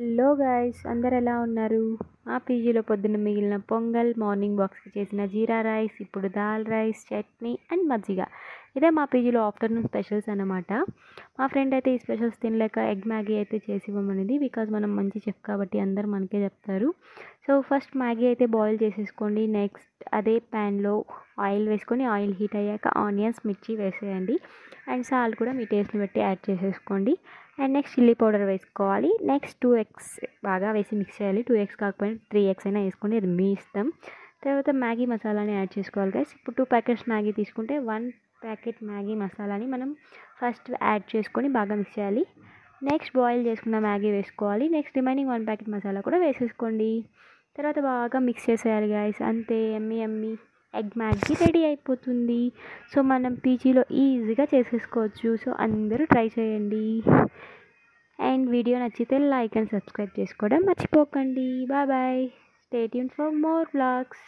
Hello guys, అందరు ఎలా ఉన్నారు? మా పీజీలో పొద్దున్న మిగిలిన పొంగల్, మార్నింగ్ బాక్స్కి చేసిన జీరా రైస్, ఇప్పుడు దాల్ రైస్, చట్నీ అండ్ మజ్జిగ. ఇదే మా పీజీలో ఆఫ్టర్నూన్ స్పెషల్స్ అన్నమాట. మా ఫ్రెండ్ అయితే ఈ స్పెషల్స్ తినలేక ఎగ్ మ్యాగీ అయితే చేసి ఇవ్వమనేది. బికాజ్ మనం మంచి చెఫ్ కాబట్టి అందరు మనకే చెప్తారు. సో ఫస్ట్ మ్యాగీ అయితే బాయిల్ చేసేసుకోండి. నెక్స్ట్ అదే ప్యాన్లో ఆయిల్ వేసుకొని ఆయిల్ హీట్ అయ్యాక ఆనియన్స్, మిర్చి వేసేయండి. అండ్ సాల్ట్ కూడా మీ టేస్ట్ని బట్టి యాడ్ చేసేసుకోండి. అండ్ నెక్స్ట్ చిల్లీ పౌడర్ వేసుకోవాలి. నెక్స్ట్ 2 ఎగ్స్ బాగా వేసి మిక్స్ చేయాలి. 2 ఎగ్స్ కాకపోయినా 3 ఎగ్స్ అయినా వేసుకోండి, అది మీ ఇష్టం. తర్వాత మ్యాగీ మసాలాని యాడ్ చేసుకోవాలి గైస్. ఇప్పుడు 2 ప్యాకెట్స్ మ్యాగీ తీసుకుంటే 1 ప్యాకెట్ మ్యాగీ మసాలాని మనం ఫస్ట్ యాడ్ చేసుకొని బాగా మిక్స్ చేయాలి. నెక్స్ట్ బాయిల్ చేసుకున్న మ్యాగీ వేసుకోవాలి. నెక్స్ట్ రిమైనింగ్ 1 ప్యాకెట్ మసాలా కూడా వేసేసుకోండి. తర్వాత బాగా మిక్స్ చేసేయాలి గైస్. అంతే, ఎమ్మి ఎమ్మి ఎగ్ మ్యాగీ రెడీ అయిపోతుంది. సో మనం పీజీలో ఈజీగా చేసేసుకోవచ్చు. సో అందరూ ట్రై చేయండి. అండ్ వీడియో నచ్చితే లైక్ అండ్ సబ్స్క్రైబ్ చేసుకోవడం మర్చిపోకండి. Bye bye. Stay tune for more vlogs.